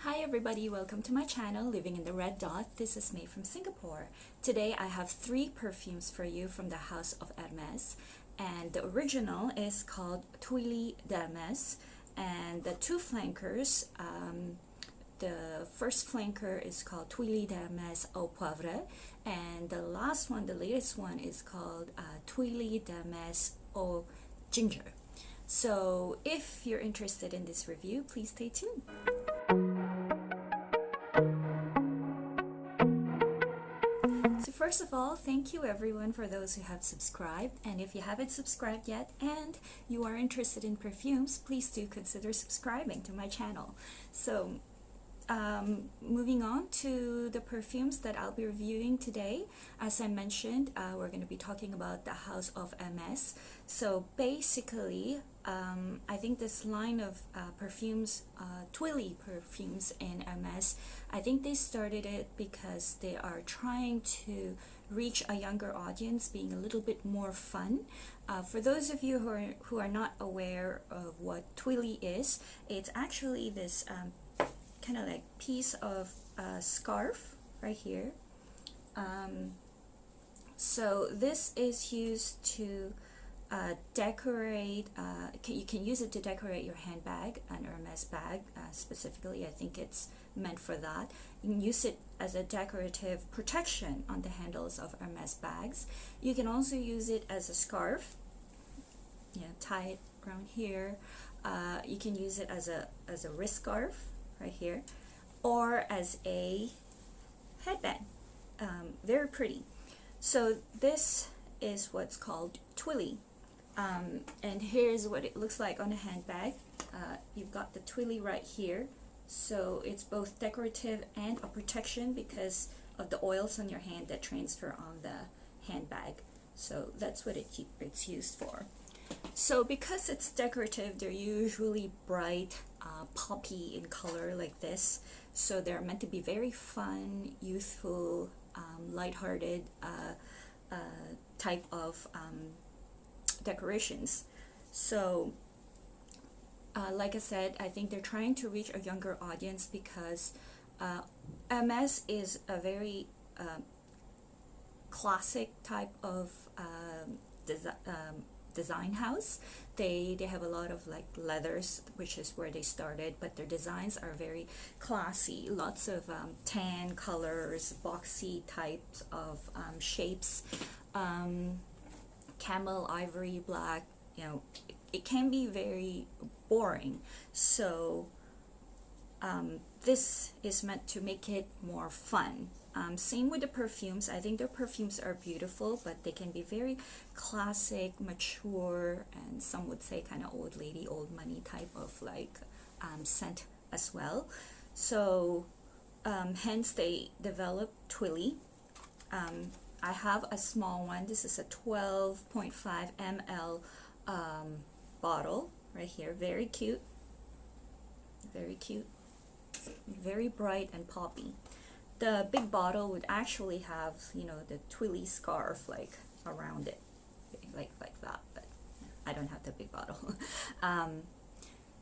Hi everybody, welcome to my channel, Living in the Red Dot. This is May from Singapore. Today I have 3 perfumes for you from the house of Hermes, and the original is called Twilly Hermes, and the 2 flankers, the first flanker is called Twilly Hermes Au Poivree, and the last one, the latest one, is called Twilly Hermes Eau Ginger. So if you're interested in this review, please stay tuned. So first of all, thank you everyone for those who have subscribed, and if you haven't subscribed yet and you are interested in perfumes, please do consider subscribing to my channel. So moving on to the perfumes that I'll be reviewing today. As I mentioned, we're going to be talking about the house of Hermes. So basically, I think this line of perfumes, Twilly perfumes in Hermes, I think they started it because they are trying to reach a younger audience, being a little bit more fun. For those of you who are not aware of what Twilly is, it's actually this kind of like piece of scarf right here. So this is used to decorate, you can use it to decorate your handbag, an Hermes bag specifically. I think it's meant for that. You can use it as a decorative protection on the handles of Hermes bags. You can also use it as a scarf, tie it around here. You can use it as a wrist scarf right here, or as a headband. Very pretty. So this is what's called Twilly, and here's what it looks like on a handbag. You've got the Twilly right here, so it's both decorative and a protection because of the oils on your hand that transfer on the handbag. So that's what it's used for. So because it's decorative, they're usually bright, poppy in color like this. So they're meant to be very fun, youthful, lighthearted type of decorations. So like I said, I think they're trying to reach a younger audience because Hermes is a very classic type of design house. They have a lot of like leathers, which is where they started, but their designs are very classy. Lots of tan colors, boxy types of shapes, camel, ivory, black. It can be very boring. So this is meant to make it more fun. Same with the perfumes. I think their perfumes are beautiful, but they can be very classic, mature, and some would say kind of old lady, old money type of like scent as well. So hence they developed Twilly. I have a small one. This is a 12.5 ml bottle right here. Very cute. Very cute. Very bright and poppy. The big bottle would actually have, the Twilly scarf like around it, like that, but I don't have the big bottle.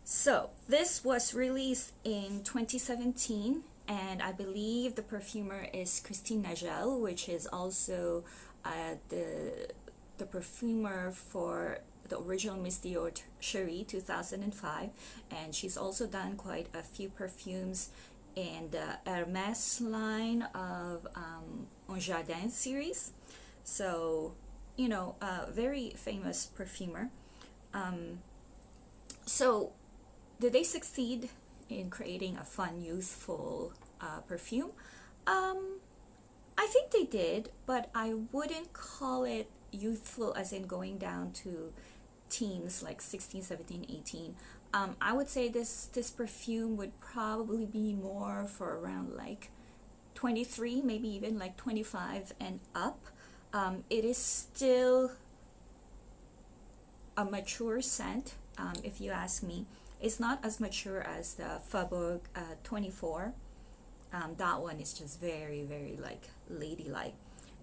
So this was released in 2017, and I believe the perfumer is Christine Nagel, which is also the perfumer for the original Miss Dior Cherie 2005, and she's also done quite a few perfumes in the Hermes line of Eau Ginger series. So, very famous perfumer. So, did they succeed in creating a fun, youthful perfume? I think they did, but I wouldn't call it youthful as in going down to teens like 16, 17, 18. I would say this perfume would probably be more for around like 23, maybe even like 25 and up. It is still a mature scent, if you ask me. It's not as mature as the Faubourg 24. That one is just very, very like ladylike.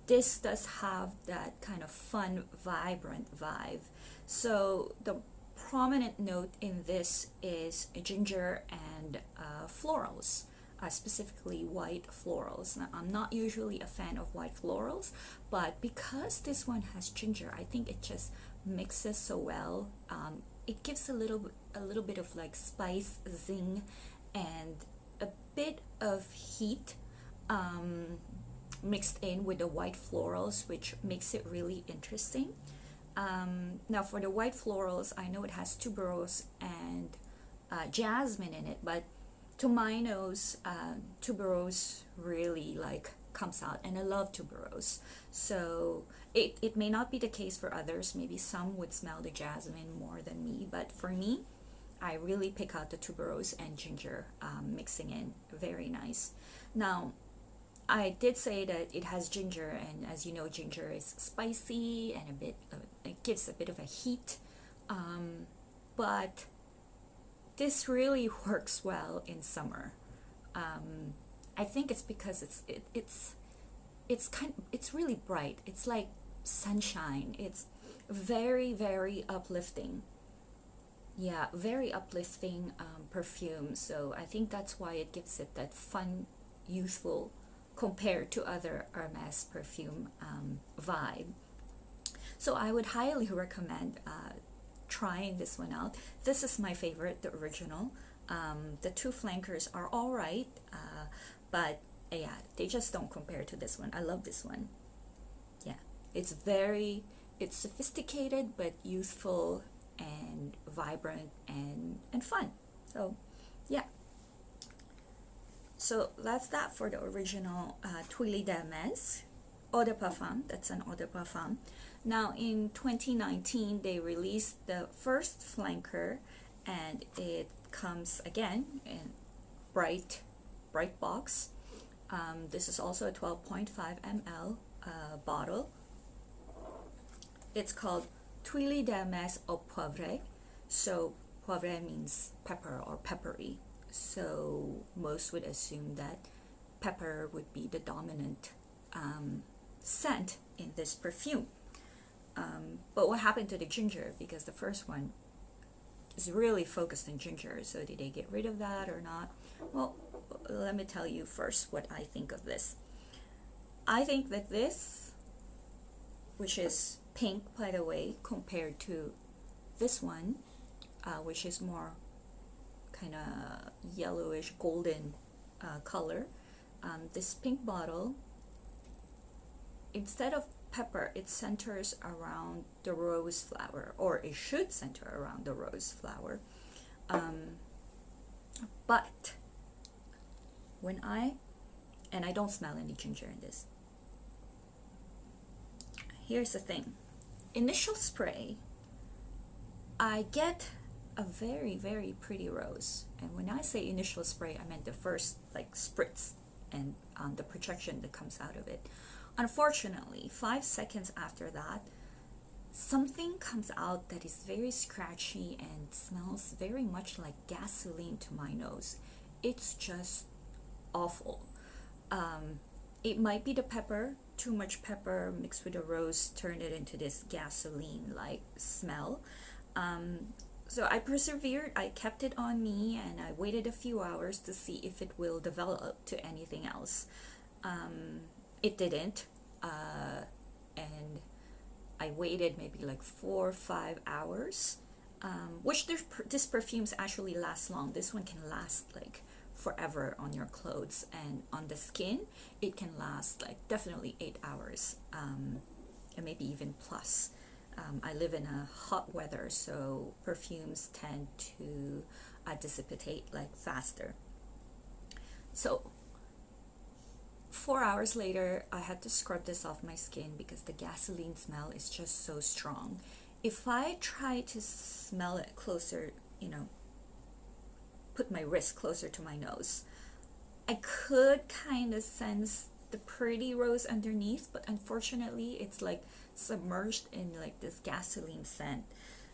This does have that kind of fun, vibrant vibe. So prominent note in this is ginger and florals, specifically white florals. Now, I'm not usually a fan of white florals, but because this one has ginger, I think it just mixes so well. It gives a little bit of like spice, zing, and a bit of heat mixed in with the white florals, which makes it really interesting. Now for the white florals, I know it has tuberose and jasmine in it, but to my nose, tuberose really like comes out, and I love tuberose. So it may not be the case for others. Maybe some would smell the jasmine more than me, but for me, I really pick out the tuberose and ginger mixing in. Very nice. Now, I did say that it has ginger, and as you know, ginger is spicy and it gives a bit of a heat. But this really works well in summer. I think it's because it's really bright. It's like sunshine. It's very uplifting. Yeah, very uplifting perfume. So I think that's why it gives it that fun, youthful, compared to other Hermes perfume vibe. So I would highly recommend trying this one out. This is my favorite, the original. The two flankers are all right, but yeah, they just don't compare to this one. I love this one. Yeah, it's sophisticated but youthful and vibrant and fun. So yeah. So that's that for the original Twilly Hermes Eau de Parfum. That's an Eau de Parfum. Now in 2019 they released the first flanker, and it comes again in bright box. This is also a 12.5 ml bottle. It's called Twilly Hermes au Poivree. So poivree means pepper or peppery. So most would assume that pepper would be the dominant scent in this perfume. But what happened to the ginger? Because the first one is really focused on ginger. So did they get rid of that or not? Well, let me tell you first what I think of this. I think that this, which is pink by the way, compared to this one, which is more kind of yellowish golden color. This pink bottle, instead of pepper, it centers around the rose flower, or it should center around the rose flower. But when I don't smell any ginger in this. Here's the thing. Initial spray, I get a very pretty rose, and when I say initial spray, I meant the first like spritz and the projection that comes out of it. Unfortunately, 5 seconds after that, something comes out that is very scratchy and smells very much like gasoline to my nose. It's just awful. It might be the pepper. Too much pepper mixed with a rose turned it into this gasoline like smell. So I persevered, I kept it on me, and I waited a few hours to see if it will develop to anything else. It didn't, and I waited maybe like 4 or 5 hours, which this perfumes actually lasts long. This one can last like forever on your clothes, and on the skin it can last like definitely 8 hours, and maybe even plus. I live in a hot weather, so perfumes tend to dissipate like faster. So 4 hours later, I had to scrub this off my skin because the gasoline smell is just so strong. If I try to smell it closer, put my wrist closer to my nose, I could kind of sense the pretty rose underneath, but unfortunately it's like submerged in like this gasoline scent.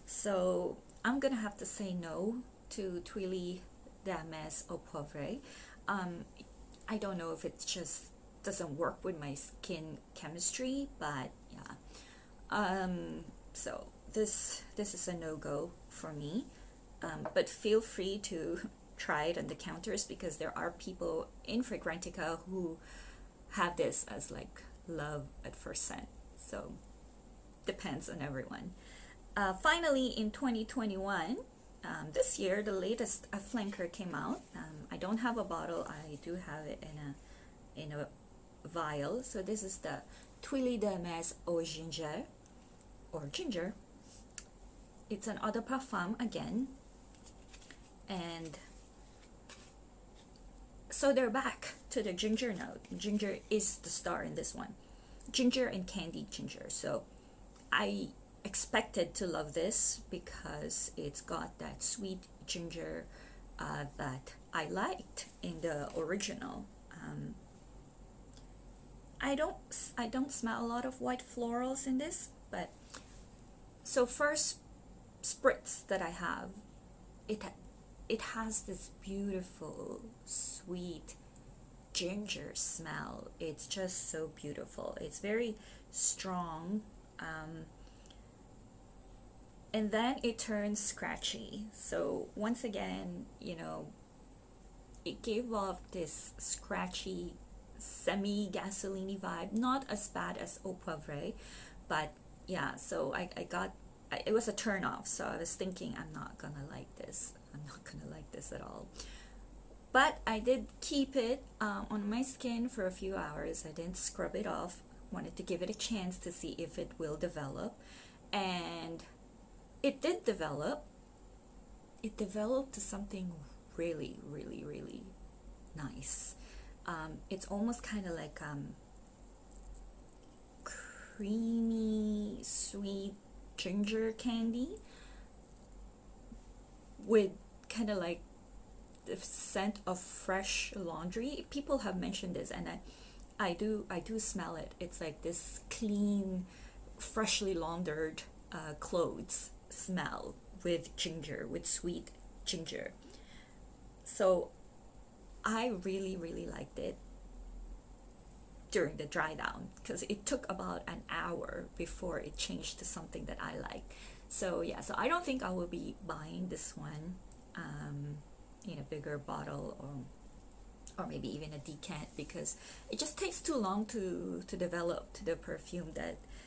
So I'm gonna have to say no to Twilly Hermes Eau Poivree. I don't know if it just doesn't work with my skin chemistry, but yeah. So this is a no-go for me. But feel free to try it on the counters, because there are people in Fragrantica who have this as like love at first scent. So depends on everyone. Finally, in 2021, this year, the latest flanker came out. I don't have a bottle. I do have it in a vial. So this is the Twilly EDP Eau Ginger, or ginger. It's an eau de parfum again, and so they're back to the ginger note. Ginger is the star in this one. Ginger and candied ginger. So I expected to love this because it's got that sweet ginger that I liked in the original. I don't smell a lot of white florals in this, but so first spritz that I have, it has this beautiful sweet ginger smell. It's just so beautiful. It's very strong, and then it turns scratchy. So once again, it gave off this scratchy semi-gasoline vibe, not as bad as Eau Poivree, but yeah, so I got, it was a turn off. So I was thinking, I'm not gonna like this at all. But I did keep it on my skin for a few hours. I didn't scrub it off. Wanted to give it a chance to see if it will develop, and it did develop. It developed to something really, really, really nice. It's almost kind of like creamy, sweet ginger candy with kind of like the scent of fresh laundry. People have mentioned this, and I do smell it. It's like this clean, freshly laundered clothes smell with ginger, with sweet ginger. So I really, really liked it during the dry down, because it took about an hour before it changed to something that I like. So yeah, so I don't think I will be buying this one in a bigger bottle, or maybe even a decant, because it just takes too long to develop to the perfume,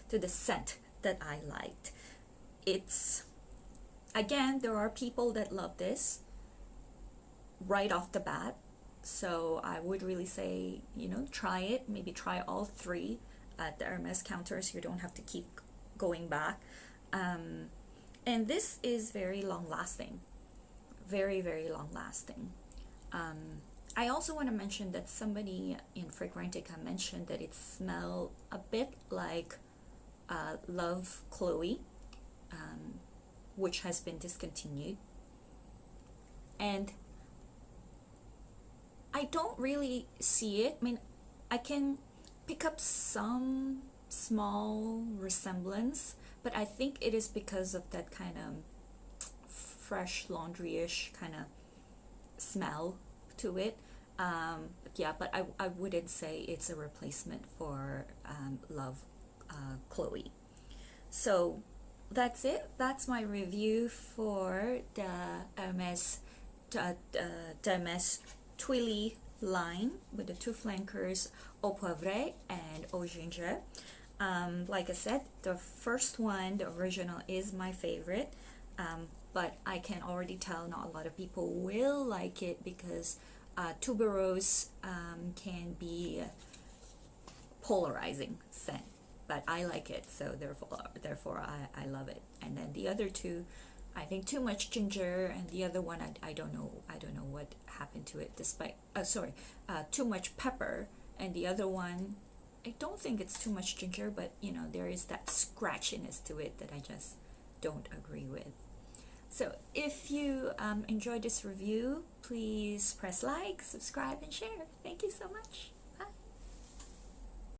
to the scent that I liked. It's, again, there are people that love this right off the bat. So I would really say, try it. Maybe try all three at the Hermes counters. You don't have to keep going back. And this is very long lasting. Very, very long lasting. I also want to mention that somebody in Fragrantica mentioned that it smelled a bit like Love Chloe, which has been discontinued. And I don't really see it. I mean, I can pick up some small resemblance, but I think it is because of that kind of fresh laundry-ish kind of smell to it. But I wouldn't say it's a replacement for Love Chloe. So that's it. That's my review for the Hermes Twilly line with the two flankers, Eau Poivree and Eau Ginger. Like I said, the first one, the original, is my favorite, but I can already tell not a lot of people will like it, because tuberose can be polarizing scent, but I like it, so therefore I love it. And then the other two, I think too much ginger, and the other one I don't know what happened to it, despite too much pepper, and the other one I don't think it's too much ginger, but there is that scratchiness to it that I just don't agree with. So if you enjoyed this review, please press like, subscribe, and share. Thank you so much.